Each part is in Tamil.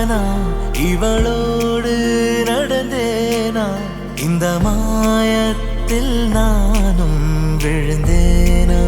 தானா இவளோடு நடந்தேனா இந்த மாயத்தில் நானும் விழுந்தேனா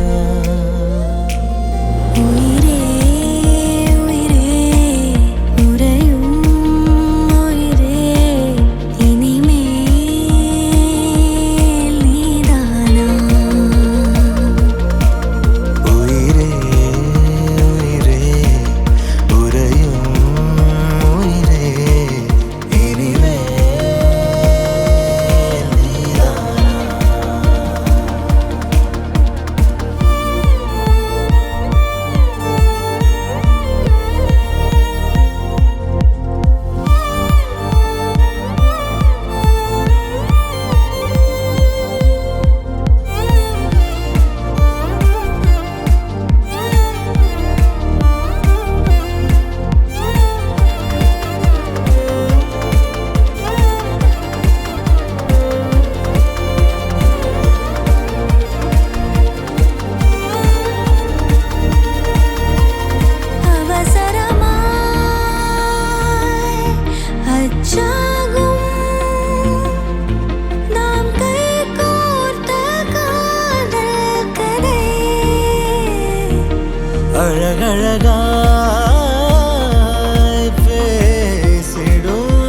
அழகழகாய் பேசிடும்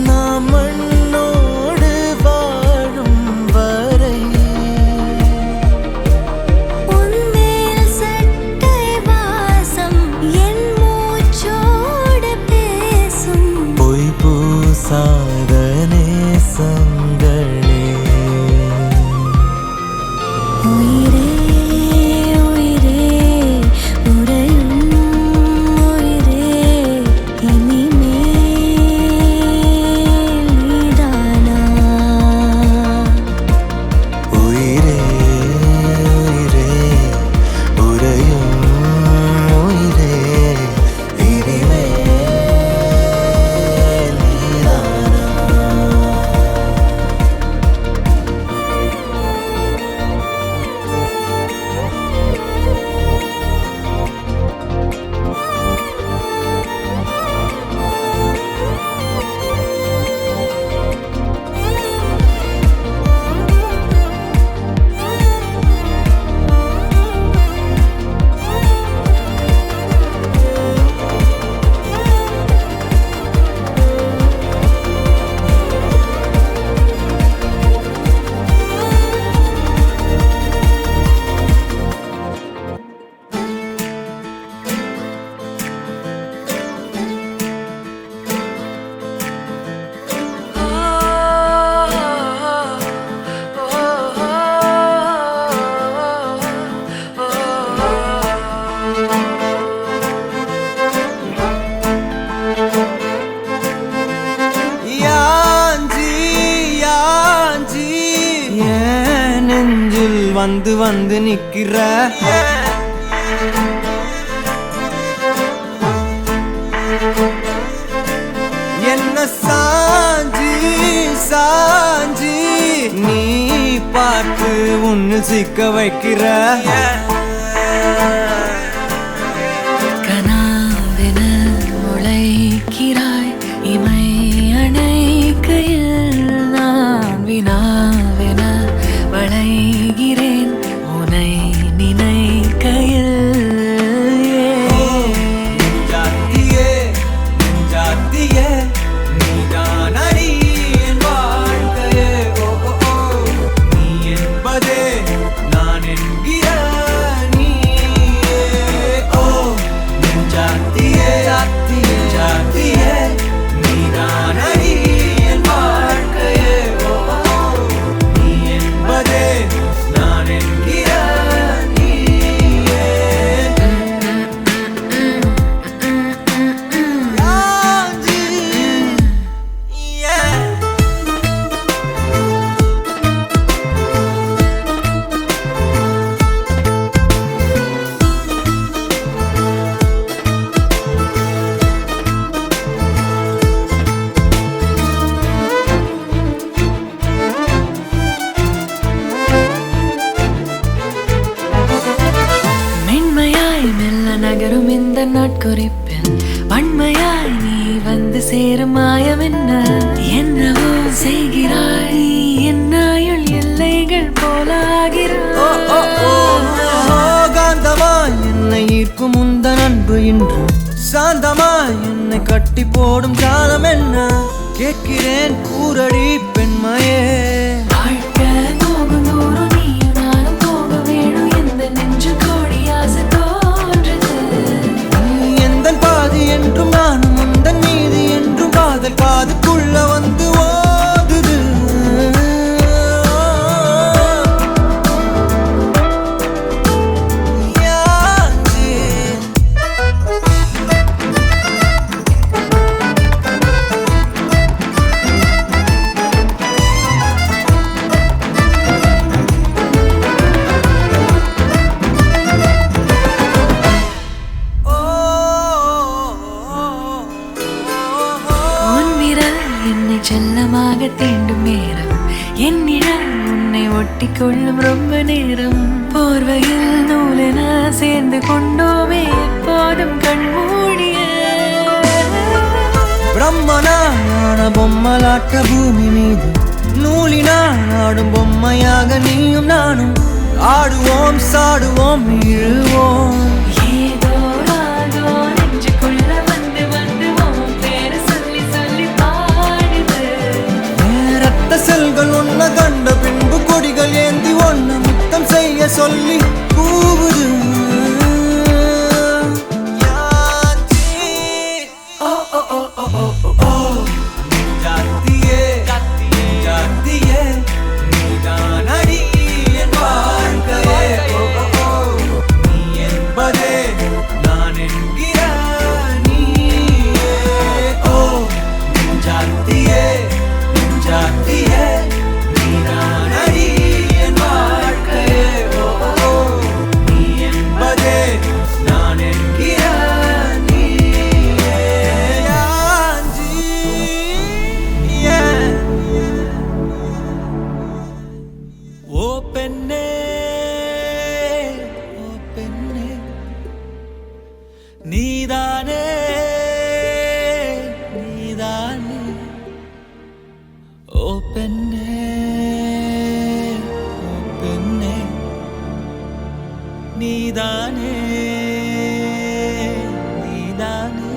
நாம் மண்ணோடு வாழும் வரை உன்மேல் சட்டை வாசம் என் மூச்சோடு பேசும் பொய் பூசாத நேசங்களே வந்து வந்து நிக்கிற என்ன சாஞ்சி சாஞ்சி நீ பார்த்து உன்னு சிக்க வைக்கிற கனாவென முளைக்கிறாய் இமை அணைக்கையில் நான் வினாவென வளைகிறேன் உனை நினைக்கையில் நெஞ்சாத்தியே நெஞ்சாத்தியே நீதான் அடி என் வாழ்க்கையே ஓ ஓ ஓ நீ என்பதே நான் என்கிற நீயே ஓ நெஞ்சாத்தியே நெஞ்சாத்தியே நீதான் அடி என் வாழ்க்கையே ஓ ஓ நீ என்பதே நான் என்கிற நீயே யாஞ்சி yeah பன்மையாய் நீ வந்து சேரும் மாயம் என்ன என்னவோ செய்கிறாய் நீ என்னாயுள் எல்லைகள் போலாகிறாய் காந்தமாய் என்னை ஈர்க்கும் உந்தன் அன்பு இன்று சாந்தமாய் என்னை கட்டி போடும் காலம் என்ன கேட்கிறேன் கூரடி பெண்மையே வாழ்க்கை போகும் தூரம் நீயும் நானும் போக வேணும் எந்த நெஞ்சு கோடி ஆசை தோன்றுது நீ எந்தன் பாதி என்றும் நானும் உந்தன் மீதி என்றும் காதல் காதுக்குள்ள வந்து ஓதுது என்னை செல்லமாக தீண்டும் நேரம் என் நிழல் உன்னை ஒட்டி கொள்ளும் ரொம்ப நேரம் போர்வையில் நூலென சேர்ந்து கொண்டோமே எப்போதும் கண்மூடிய பிரம்மனான பொம்மலாட்ட பூமி மீது நூலினால் ஆடும் பொம்மையாக நீயும் நானும் ஆடுவோம் சாடுவோம் இழுவோம் ஏதோ ராகோ நெஞ்சுக்குள்ள வந்து வந்து உன் பேரை சொல்லி சொல்லி பாடுது ரத்த செல்கள் ஒன்ன கண்ட பின்பு கொடிகள் ஏந்தி ஒன்ன முத்தம் செய்ய சொல்லி கூவுது நீதானே நீதானே ஓ பெண்ணே ஓ பெண்ணே நீதானே நீதானே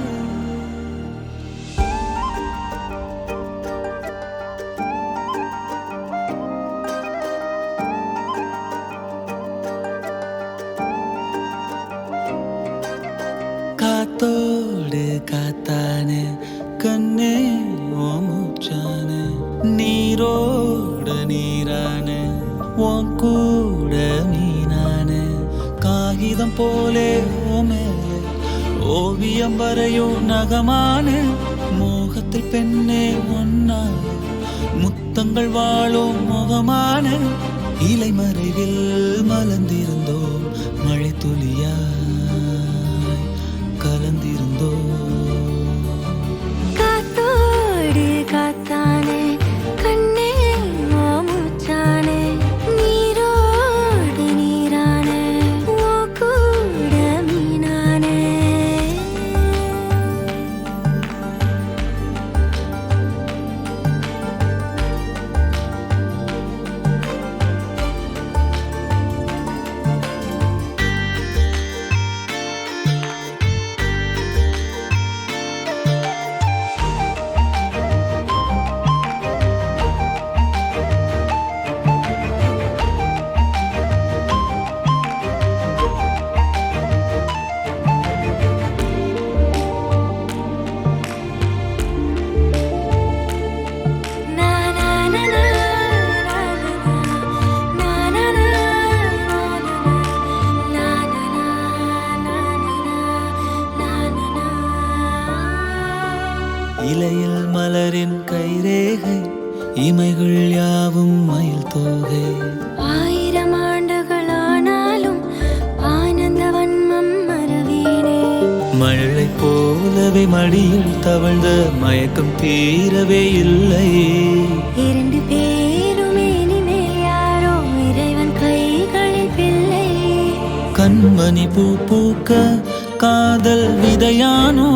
காத்தோடு காத்தானே கண்ணே ஓ மூச்சானே நீரோடு நீரானே உன் கூட மீனானே காகிதம் போலே ஓ மேலே ஓவியம் வரையும் நகமானே மோகத்தில் பெண்ணே ஒன்னாலே முத்தங்கள் வாழும் முகமான இலை மறைவில் மலர்ந்திருந்தோம் மழை துளியா கலந்திருந்தோ காத்தோடு காத்தானே கண்ணே ஓ மூச்சானே நீரோடு நீரானே ஓ கூட மீனானே இலையில் மலரின் கைரேகை இமைகள் யாவும் மயில் தோகை 1000 ஆண்டுகளானாலும் ஆனந்த வன்மம் மறவேனே மழை போலவே மடியில் தவழ்ந்த மயக்கம் தீரவே இல்லை 2 பேருமே இனிமேல் யாரோ இறைவன் கைகளில் பிள்ளை கண்மணி பூ பூக்க காதல் விதையானோ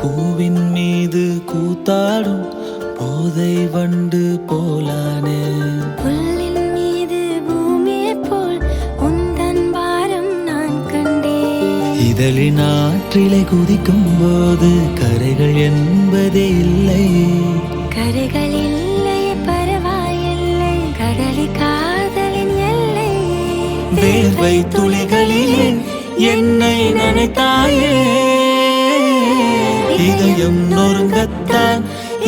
பூவின் மீது கூத்தாடும் போதை வண்டு போலானே. புல்லின் மீது பூமியைப் போல் உந்தன் பாரம் நான் கண்டேன். இதழின் ஆற்றிலை குதிக்கும் போது கரைகள் என்பதே இல்லை. கரைகள் இல்லை பரவாயில்லை, கடலி காதலின் எல்லை. வேர்வை துளிகளிலே என்னை நனைத்தாயே, இதயம் நொறுங்கத்தான்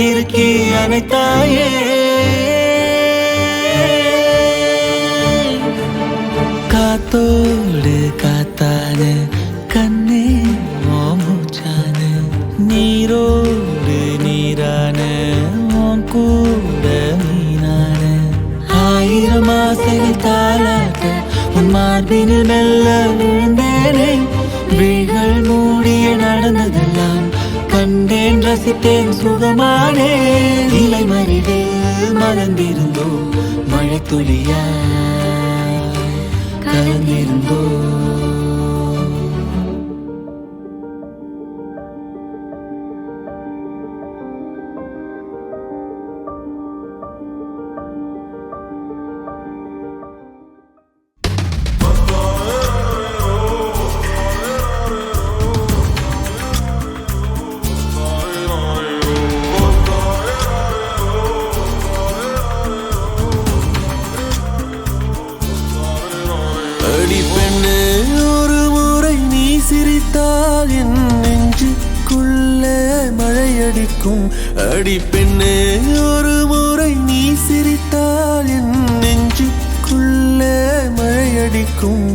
இறுக்கி அணைத்தாயே. காத்தோடு காத்தான கண்ணே மூச்சான, நீரோடு நீரான உன் கூட மீனான. ஆயிரம் ஆசைகள் தாளாட்ட உன் மார்பினில் மெல்ல விழுந்தேனே. விழிகள் மூடிய நடந்ததெல்லாம் கண்டேன், ரசித்தேன், சுகமானே. இலை மறிவில் மலர்ந்திருந்தோ, மழை துளியா கலந்திருந்தோ. அடி பெண்ணே, ஒரு முறை நீ சிரித்தால் என் நெஞ்சுக்குள்ளே மழையடிக்கும். அடி பெண்ணே, ஒரு முறை நீ சிரித்தால் என் நெஞ்சுக்குள்ளே மழையடிக்கும்.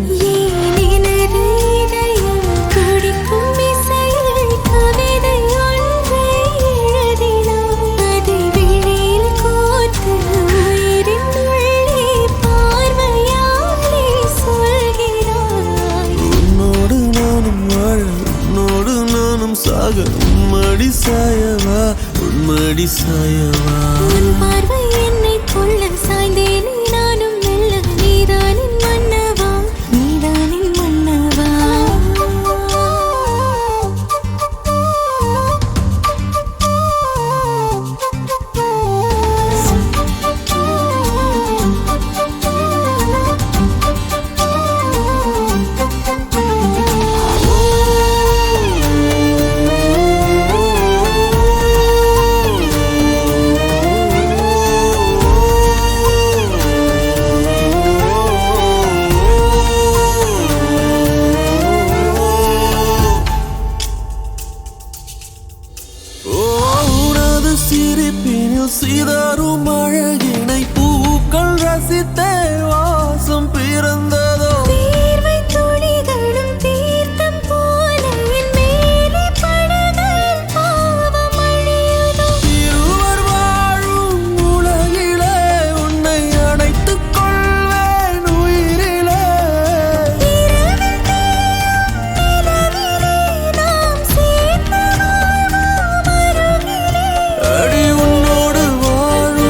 உன்மடி சாயவா, உன்மடி சாயவா. உன் பார்வை என்னை கொள்ள சாய்ந்தேனே நானும் மெல்ல. நீதானின் மன்னவா, நீதானின் மன்னவா. சிரிப்பினில் சிதறும் அழகினை பூக்கள் ரசித்தே வாசம் பிறந்ததோ. தீர்வை துளிகளும் தீர்த்தம் போல என் மேலே படுகையில் பாவம் அழியுதோ. இருவர் வாழும் உலகிலே உன்னை அணைத்துக் கொள்வேன் உயிரிலே. இரவில் தேயும் நிலவிலே நாம் சேர்ந்து வாழ்வோம் அருகிலே. அடி உன்னோடு வாழும்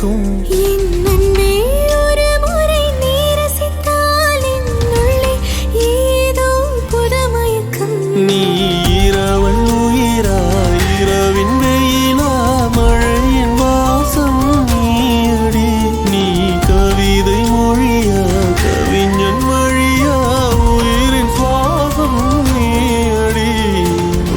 கேட்கும். என் அன்பே ஒரு முறை நீ ரசித்தால் என்னுள்ளே ஏதோ புது மயக்கம். நீ இரவல் உயிரா இரவின் வெயிலா மழையின் வாசம் நீயடி. நீ கவிதை மொழியா கவிஞன் வழியா உயிரின் சுவாசம் நீயடி.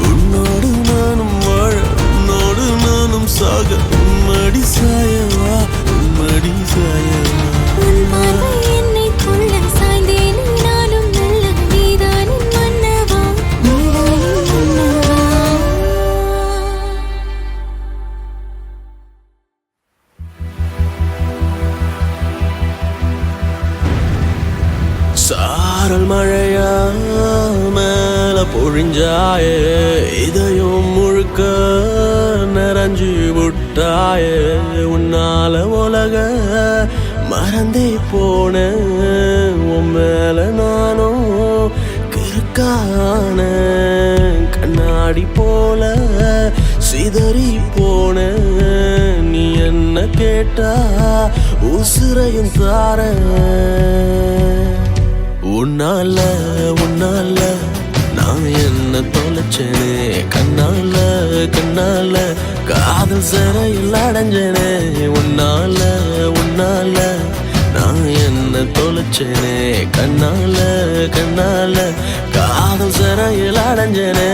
உன்னோடு நானும் வாழ உன்னோடு நானும் சாக உன்மடி சாயவா உன்மடி சாயவா. உன் பார்வை என்னைக் கொள்ள சாய்ந்தேனே நானும் மெல்ல. நீதான் என் மன்னவா நீதான் என் மன்னவா. சாரல் மழையா மேல பொழிஞ்சாயே இதயம் முழுக்க நிறைஞ்சு விட்டாயே. உன்னால உலக மறந்தே போன உன் மேல நானும் கிறுக்கான கண்ணாடி போல சிதறி போன. நீ என்ன கேட்டா உசுரையும் தார. உன்னால உன்னால நான் என்ன தொலைச்சேனே கண்ணால கண்ணால காதல் சிறையில் அடைஞ்சேனே. உன்னால உன்னால நான் என்ன தொலைச்சேனே கண்ணால கண்ணால காதல் சிறையில் அடைஞ்சேனே.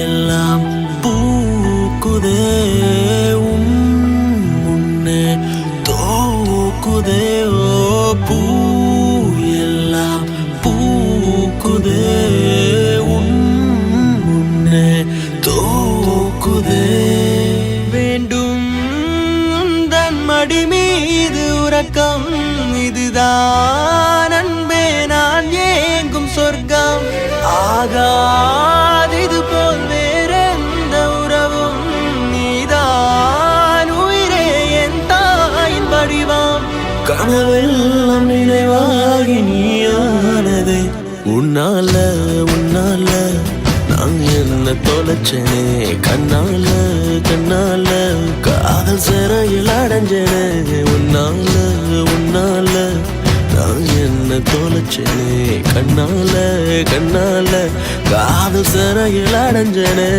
எல்லாம் பூக்குதே உன் முன்னே தோக்குதே. ஓ பூ எல்லாம் பூக்குதே உன் முன்னே தோக்குதே. வேண்டும் உந்தன் மடி மீது உறக்கம். இதுதான் அன்பே நான் ஏங்கும் சொர்க்கம். ஆகாதிது போல் வேறெந்த உறவும். நீதான் உயிரே என் தாயின் வடிவம். கனவெல்லாம் நினைவாகி நீயானதே. உன்னால உன்னால நான் என்ன தொலைச்சேனே கண்ணால கண்ணால காதல் சிறையில் அடைஞ்சேனே. உன்னால உன்னால நான் என்ன தொலைச்சேனே கண்ணால கண்ணால காதல் சிறையில் அடைஞ்சேனே.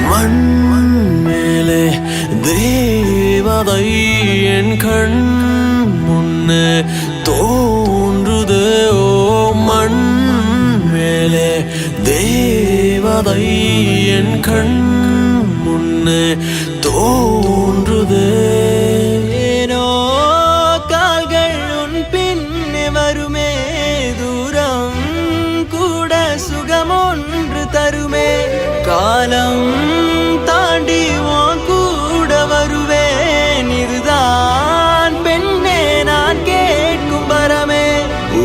மண் மேலே தேவதை என் கண் முன்னே தோன்றுதே. ஓ மண் மேலே தேவதை என் கண் முன்னே தோன்றுதே. ஏனோ கால்கள் உன் பின்னே வருமே. தூரம் கூட சுகம் ஒன்று தருமே. காலம் தாண்டி உன் கூட வருவேன். இதுதான் பெண்ணே நான் கேட்கும் வரமே.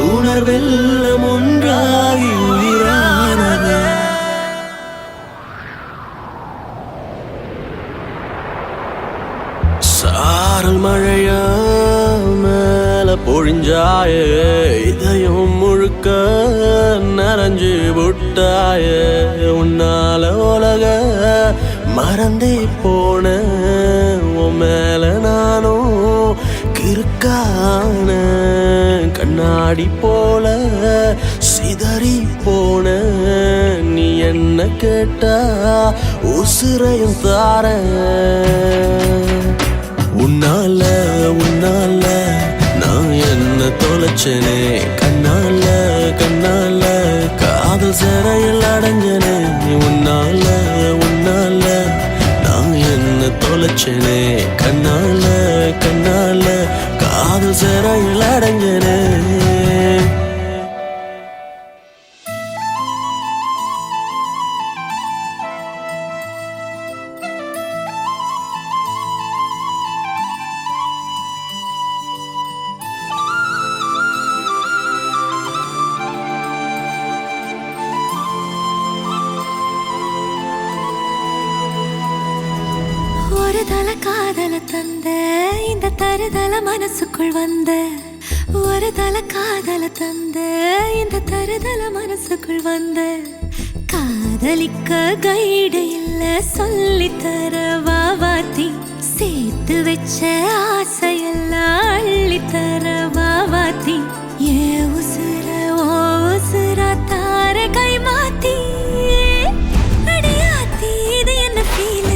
உணர்வெல்லாம் ஒன்றாகி உயிரானது. சாரல் மழையா மேல பொழிஞ்சாயே இதயம் முழுக்க நிறைஞ்சு விட்டாயே. உன்னால உலக மறந்தே போன உன் மேல நானும் கிறுக்கான கண்ணாடி போல சிதறி போன. நீ என்ன கேட்டா உசுரையும் தார. உன்னால உன்னால நான் என்ன என்ன தொலைச்சனே கண்ணால கண்ணால காதல் சிறையில் அடைஞ்சனே உன்னால உன்னால நான் என்ன தொலைச்சனே கண்ணால கண்ணால காதல் சிறையில் அடைஞ்சனே ஒரு தல காதல தந்த இந்த தருதல மனசுக்குள் வந்த ஒரு தல காதல தந்த இந்த தருதல மனசுக்குள் வந்த காதலிக்க கைடு இல்ல சொல்லி தர வாவாத்தி சேர்த்து வச்ச ஆசையெல்லாம் அள்ளி தர வாவாத்தி ஏ உசுர ஓ உசுரா தார கை மாத்தி அடியாத்தி இது என்ன ஃபீல்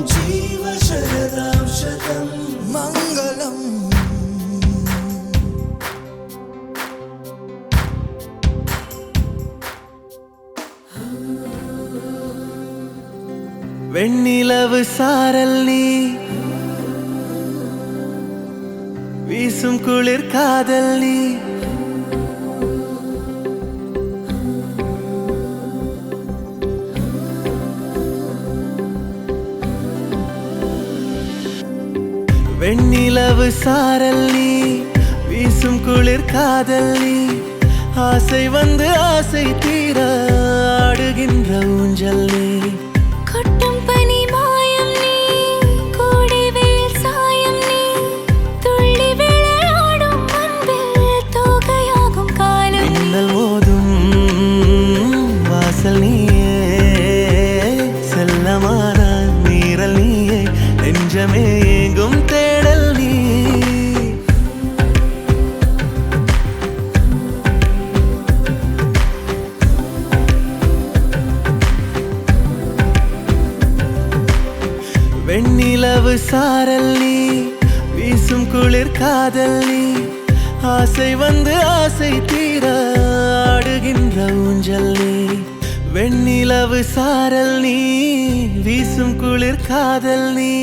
जीव शरदां शतं मङ्गलम् வெண்ணிலவு சாரல் நீ வீசும் குளிர் காதல் நீ வெண்ணிலவு சாரல் நீ வீசும் குளிர் காதல் நீ ஆசை வந்து ஆசை தீர ஆடுகின்ற ஊஞ்சல் நீ கொட்டும் பனி மாயம் நீ கோடை வெயில் சாயம் நீ துள்ளி விளையாடும் அன்பில் தோகையாகும் காலம் மின்னல் மோதும் வாசல் நீயே செல்லமான நீரல் நீயே நெஞ்சமே எங்கும் தேடல் நீ வெண்ணிலவு சாரல் நீ வீசும் குளிர் காதல் நீ ஆசை வந்து ஆசை தீர ஆடுகின்ற ஊஞ்சல் நீ வெண்ணிலவு சாரல் நீ வீசும் குளிர் காதல் நீ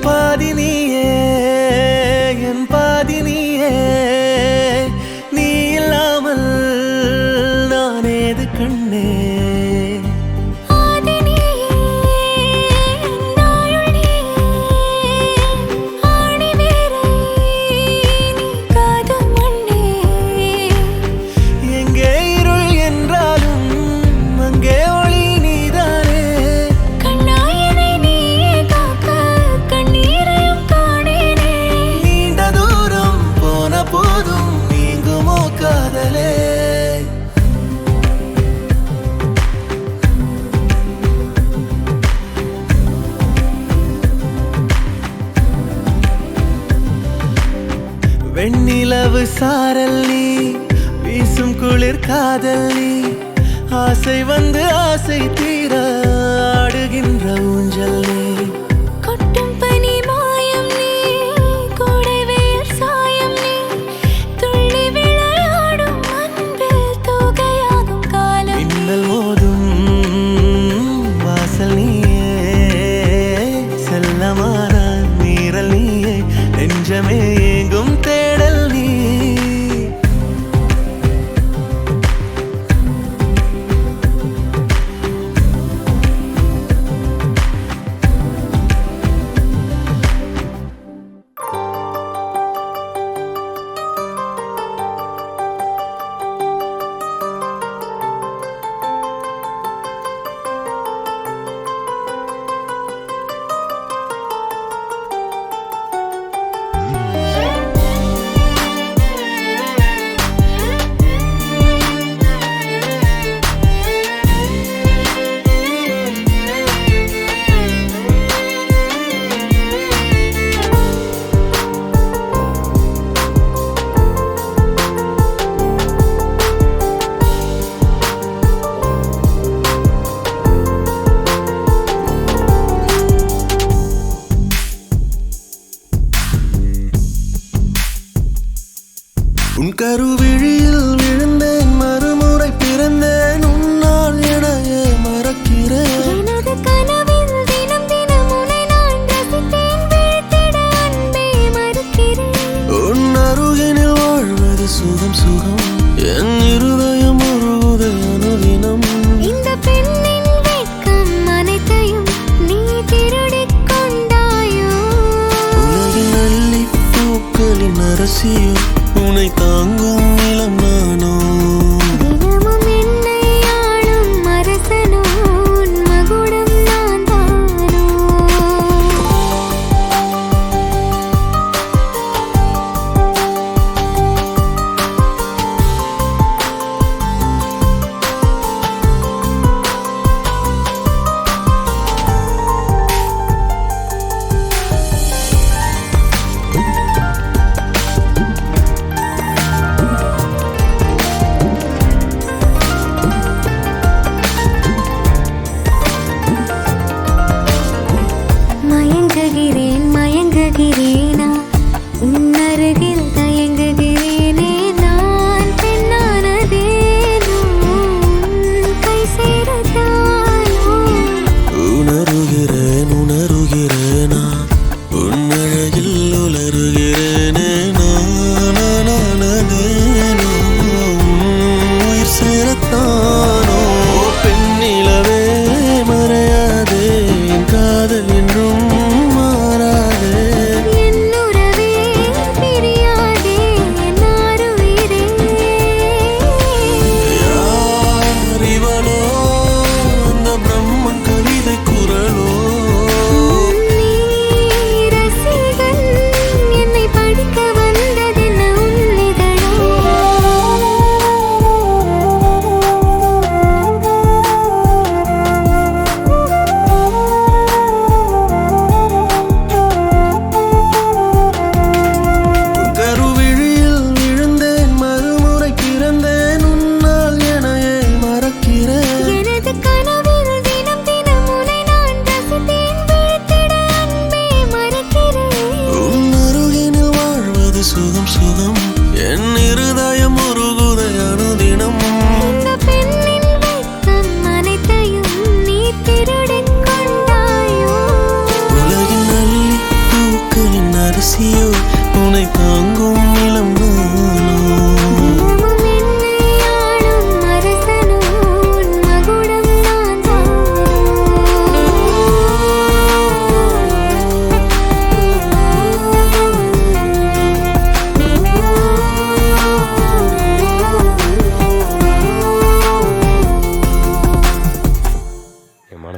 பாதி நீயே என் பாதி நீயே நீ இல்லாமல் நான் ஏது கண்ணே ஆதி நீயே நாயுள் நீயே ஆணி வேரை நீ காதும் மண்ணே எங்கே இருள் என்றாலும் அங்கே ஒளி நீதானே கண்ணாயனை நீயே காக்க கண்ணீரையும் காணேனே நீண்ட தூரம் போன போதும் நீங்குமோ காதலே வெண்ணிலவு சாரல் நீ வீசும் குளிர் காதல் நீ ஆசை வந்து ஆசை தீர ஆடுகின்ற ஊஞ்சல் நீ கொட்டும் பனி மாயம் நீ கோடை வெயில் சாயம் நீ துள்ளி விளையாடும் அன்பில் தோகையாகும் காலம் மின்னல் மோதும் வாசல் நீயே செல்லமான நீரல் நீயே நெஞ்சமே எங்கும் தேடல் நீ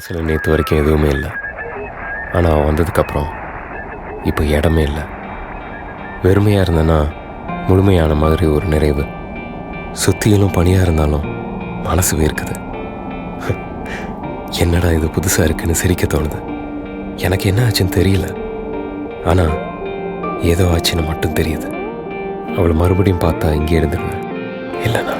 மனசில் நேற்று வரைக்கும் எதுவுமே இல்லை. ஆனால் அவன் வந்ததுக்கப்புறம் இப்போ இடமே இல்லை. வெறுமையாக இருந்தேன்னா முழுமையான மாதிரி ஒரு நிறைவு. சுற்றியிலும் பனியாக இருந்தாலும் மனசு வேர்க்குது. என்னடா இது புதுசாக இருக்குன்னு சிரிக்க தோணுது. எனக்கு என்ன ஆச்சுன்னு தெரியல, ஆனால் ஏதோ ஆச்சுன்னு மட்டும் தெரியுது. அவளை மறுபடியும் பார்த்தா இங்கே இருந்துடுவேன், இல்லைண்ணா.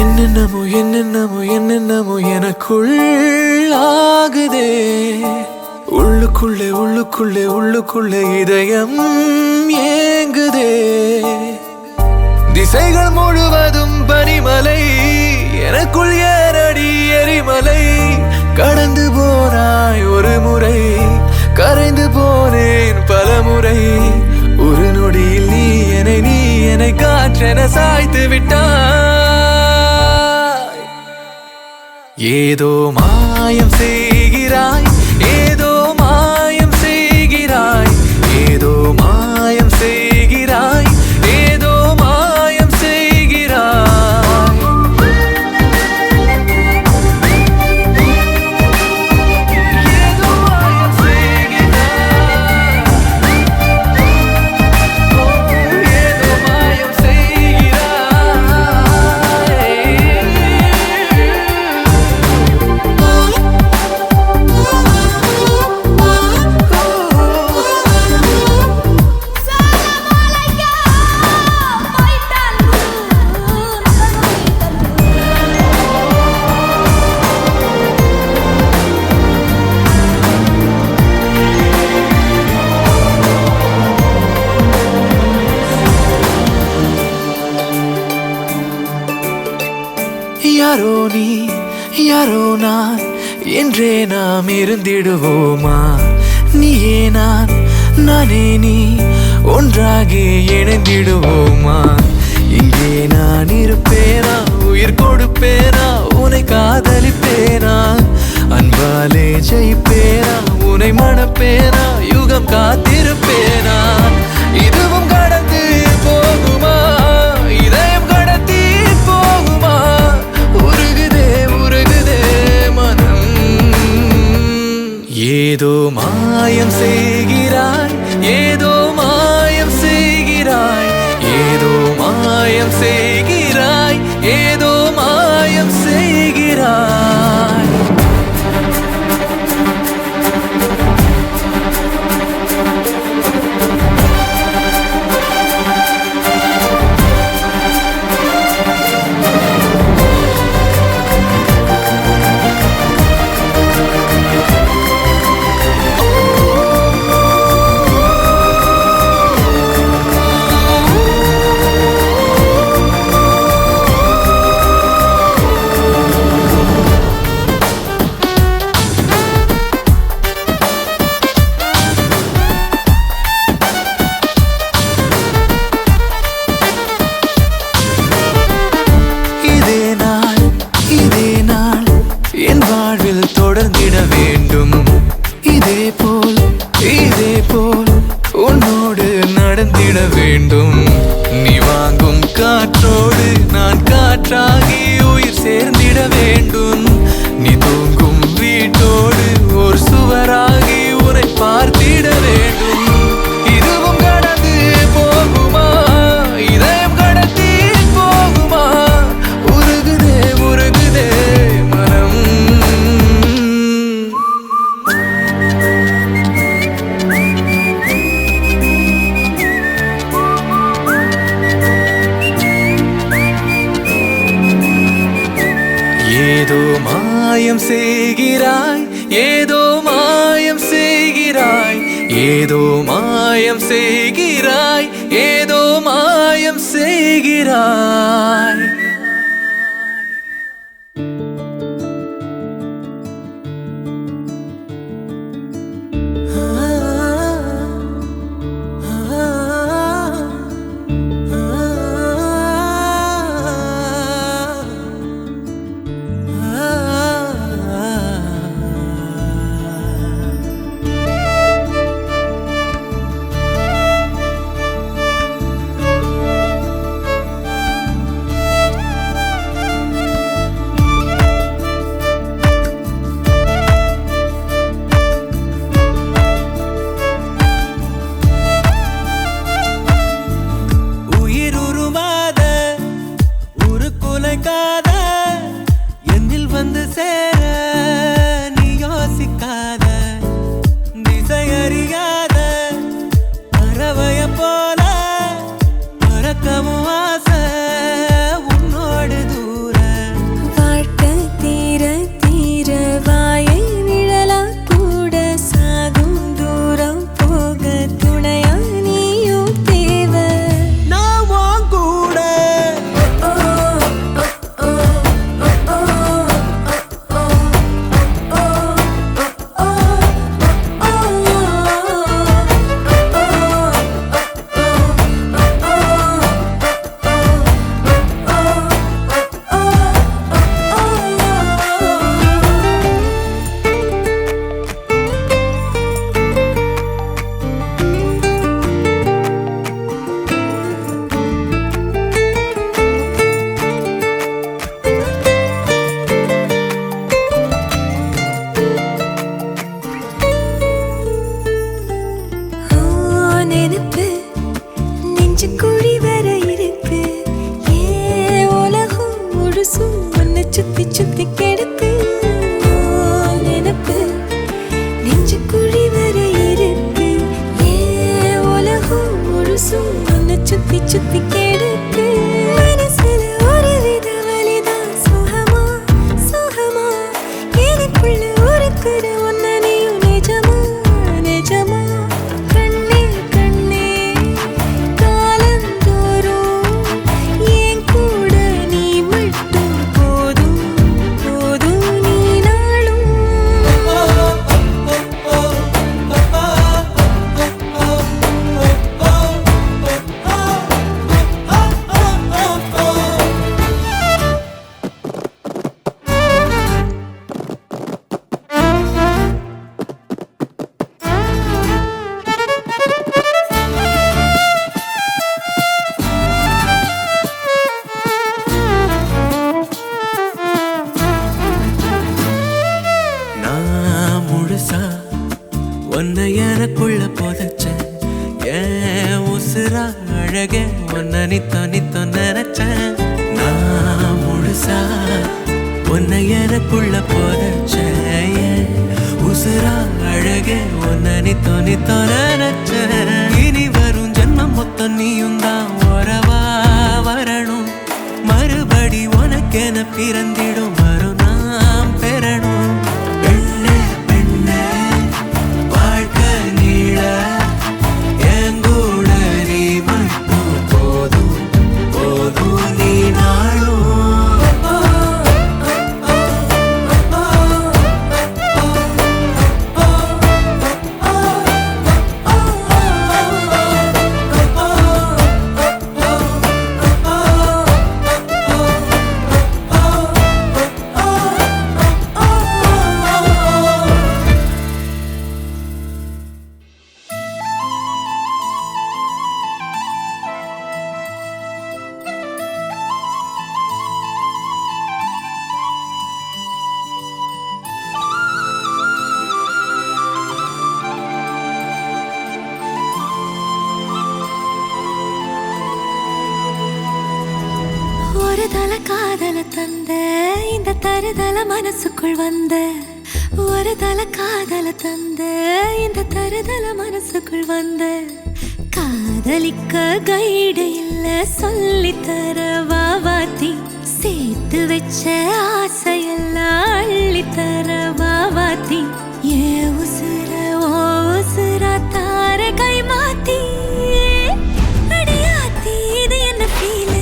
என்னென்னமோ என்னென்னமோ என்னென்னமோ எனக்குள் ஆகுதே. உள்ளுக்குள்ளே உள்ளுக்குள்ளே உள்ளுக்குள்ளே இதயம் ஏங்குதே. திசைகள் முழுவதும் பனிமலை, எனக்குள் ஏறடி எரிமலை. கடந்து போனாய் ஒரு முறை, கரைந்து போனேன் பல முறை. ஒரு நொடியில் நீ என்னை காற்றென சாய்த்து விட்டாய். ஏதோ மாயம் செய்கிறாய், ஏதோ மாயம் செய்கிறாய், ஏதோ மாயம் செய்கிறாய், ஏதோ மாயம் செய்கிறாய். ஏதோ மாயம் செய்கிறாய், ஏதோ மாயம் யாரோ நீ யாரோ நான் என்றே நாம் இருந்திடுவோமா? நீயே நான் நானே நீ ஒன்றாகி இணைந்திடுவோமா? இங்கே நான் இருப்பேனா, உயிர் கொடுப்பேனா, உன்னை காதலிப்பேனா, அன்பாலே ஜெயிப்பேனா, உன்னை மணப்பேனா, யுகம் காத்திருப்பேனா? இதுவும் கடந்து போகுமா, இதயம் கடத்தி போகுமா? உருகுதே உருகுதே மனம். ஏதோ மாயம் செய்கிறாய், ஏதோ மாயம் செய்கிறாய், ஏதோ மாயம் செய்கிறாய், ஏதோ மாயம் செய்கிறாய். என் வாழ்வில் தொடர்ந்திட வேண்டும். இதே போல் உன்னோடு நடந்திட வேண்டும். நீ வாங்கும் காற்றோடு நான் காற்றாகி உயிர் சேர்ந்திட வேண்டும். நீ தூங்கும் வீட்டோடு ஒரு சுவராகி உன்னை பார்த்திட வேண்டும். இதுவும் கடந்து போகுமா, இதயம் கடத்தி போகுமா? உருகுதே உருகுதே மனம். ஏதோ மாயம் செய்கிறாய், ஏதோ மாயம் செய்கிறாய், ஏதோ மாயம் செய்கிறாய், ஏதோ மாயம் செய்கிறாய். உன்னை எனக்குள்ள புதைச்ச ஏன் உசுரா அழக உன்னை நித்தோ நினைச்சேன் நான் முழுசா உன்னை எனக்குள்ள புதைச்ச ஏன் உசுரா அழக உன்னை நித்தோ நினைச்சேன் இனி வரும் ஜென்மம் மொத்தம் நீயும் தான் உறவா வரணும் மறுபடி உனக்கென பிறந்திடும் வரும் நாம் பெறணும் பெண்ணே பெண்ணே வாழ்க்கை நீள எங்கூட நீ மட்டும் போதும் போதும் நீ நாளும் ஒரு தல காதல தந்த இந்த தருதல மனசுக்குள் வந்த ஒரு தல காதல தந்த இந்த தருதல மனசுக்குள் வந்த காதலிக்க கைடு இல்ல சொல்லித்தர வாவாத்தி சேர்த்து வச்ச ஆசையெல்லாம் அள்ளித்தர வாவாத்தி ஏ உசுர ஓ உசுரா தார கை மாத்தி அடியாத்தி இது என்ன ஃபீலு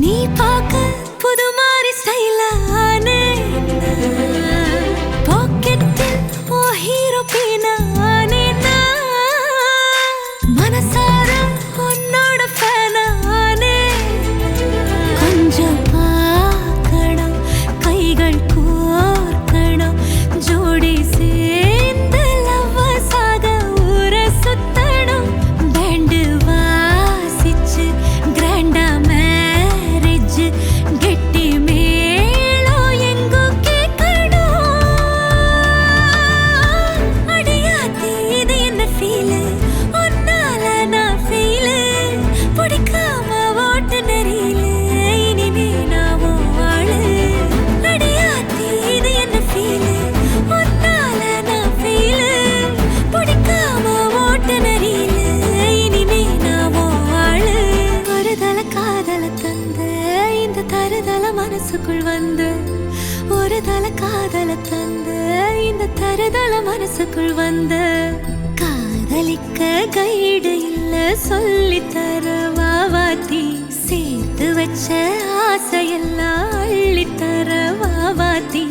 நீ பார்க்க புது மாதிரி ஸ்டைலானே பாக்கெட்டில் ஓ ஹீரோ பீனானே மனசார உன்னோட ஃபேனானே கொஞ்சம் பார்க்கணும் கைகள் கோர்க்கணும் ஜோடி சேர்ந்து லவ்வசாக ஊர சுத்தணும் பேண்டு வாசிச்சு கிராண்டா கெட்டி மேளம் எங்கோ கேட்கணும் அடியாத்தி இது என்ன ஃபீலு உன்னால நான் ஃபீலு பிடிக்காம ஓட்டு நெறியில இனிமே நான் வாழு அடியாத்தி இது என்ன ஃபீலு உன்னால நான் ஃபீலு பிடிக்காம ஓட்டு நெறியில இனிமே நான் வாழு ஒரு தல காதல தந்த இந்த தருதல மனசுக்குள் வந்து ஒரு தல காதல தந்த இந்த தருதல மனசுக்குள் வந்து காதலிக்க கைடு இல்ல சொல்லித்தர வாவாத்தி சேர்த்து வச்ச ஆசையெல்லாம் அள்ளித்தர வாவாத்தி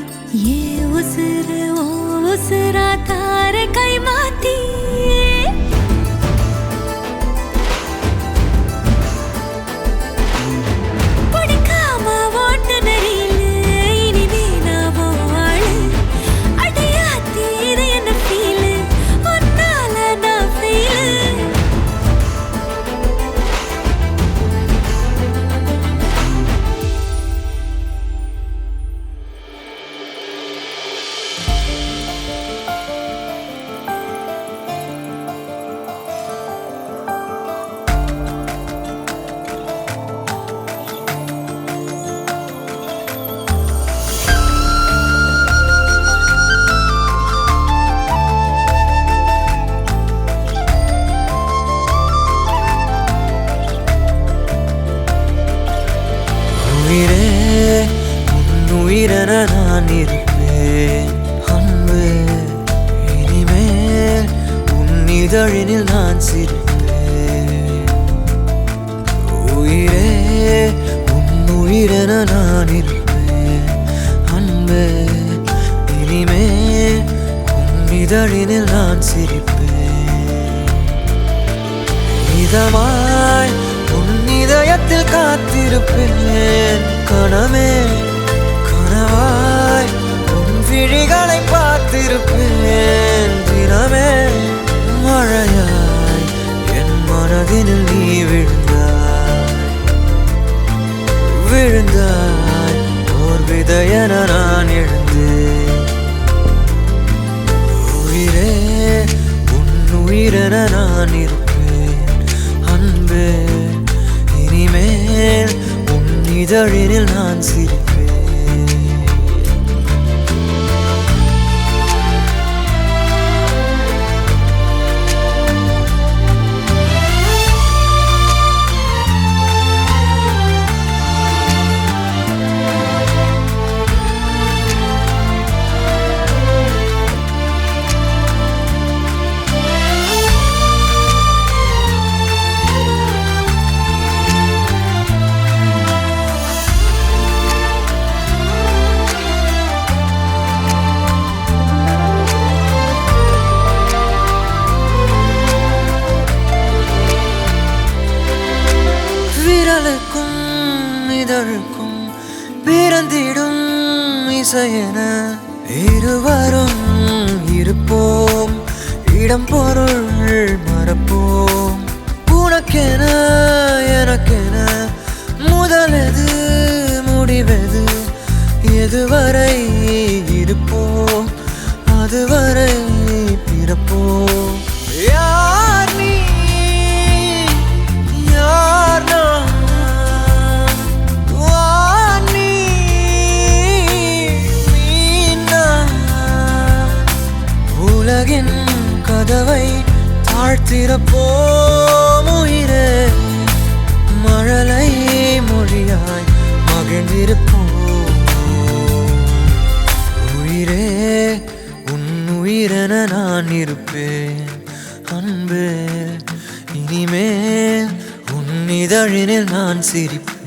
ஏ உசுறு ஓ உசுரா தார கை மாத்தி நான் இருப்பேன் அன்பே இனிமேல் உன் இதழினில் நான் சிரிப்பேன் உயிரே உன் உயிரென நான் இருப்பேன் அன்பே இனிமேல் உன் இதழினில் நான் சிரிப்பேன் இதமாய் உன் இதயத்தில் காத்திருப்பேன் கனமே கனவாய் உன் விழிகளை பார்த்திருப்பேன் தினமே மழையாய் என் மனதினில் நீ விழுந்தாய் ஓர் விதையென நான் எழுந்தேன் உயிரே உன் உயிரென நான் இருப்பேன் அன்பே இனிமேல் உன் இதழினில் நான் சிரிப்பேன் விரலுக்கும் இதழுக்கும் பிறந்திடும் இசையென இருவரும் இருப்போம் இடம் பொருள் மறப்போம் உனக்கென எனக்கென முதலெது முடிவெது எதுவரை இருப்போம் அதுவரை பிறப்போம் யார் நீ யார் நான் வானி மீனான் உலகின் கதவை தாழ்த்திறப்போம் உயிரே மழலை மொழியாய் மகிழ்ந்திருப்போம் உயிரே உன் உயிரென நான் இருப்பேன் அன்பே இனிமேல் உன் இதழினில் நான் சிரிப்பேன்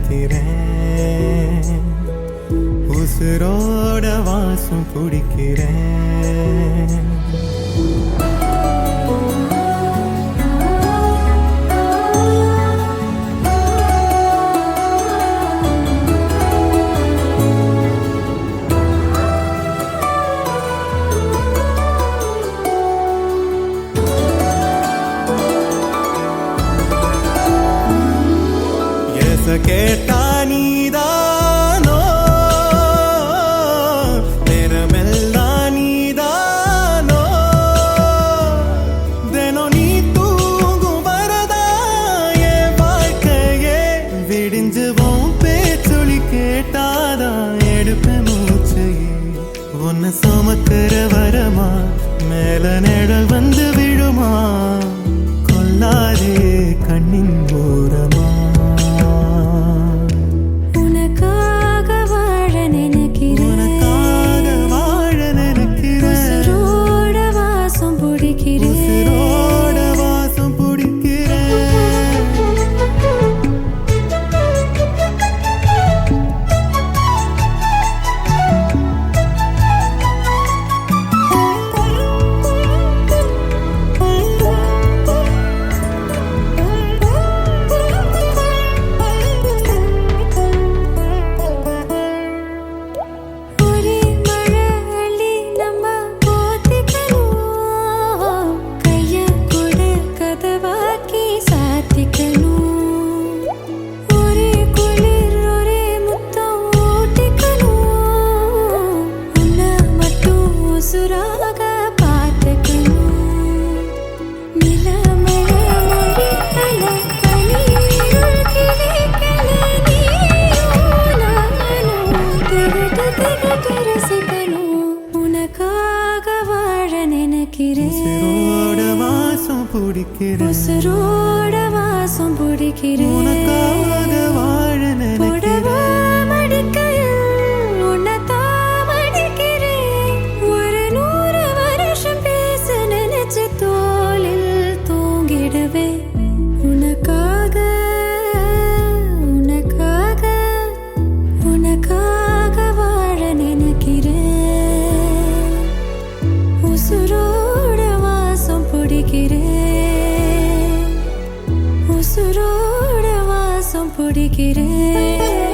பிடிக்கிறேன் உசுரோட வாசம் பிடிக்கிறேன் கேட்டா நீதானோ நேரமெல்லாம் நீதானோ தினம் நீ தூங்கும் வரதா என் வாழ்க்கையே விடிஞ்சுவோம் பேச்சொலி கேட்டாதான் எடுப்பேன் மூச்சையே உன்னை சுமக்கிற வரமா மேல நிழல் வந்து விழுமா கொல்லாதே கண்ணின் ஓரமா உசுரோட வாசம் பிடிக்கிறேன் உனக்காக வாழ நினைக்கிறேன் மடிக்கையில் உன்னைத்தான் மடிக்கிறேன் ஒரு 100 வருஷம் பேச நினைச்சு தோளில் தூங்கிடுவே உனக்காக உனக்காக உனக்காக வாழ நினைக்கிறேன் உசுரோட வாசம் பிடிக்கிறேன் உசுரோட வாசம் பிடிக்கிறேன்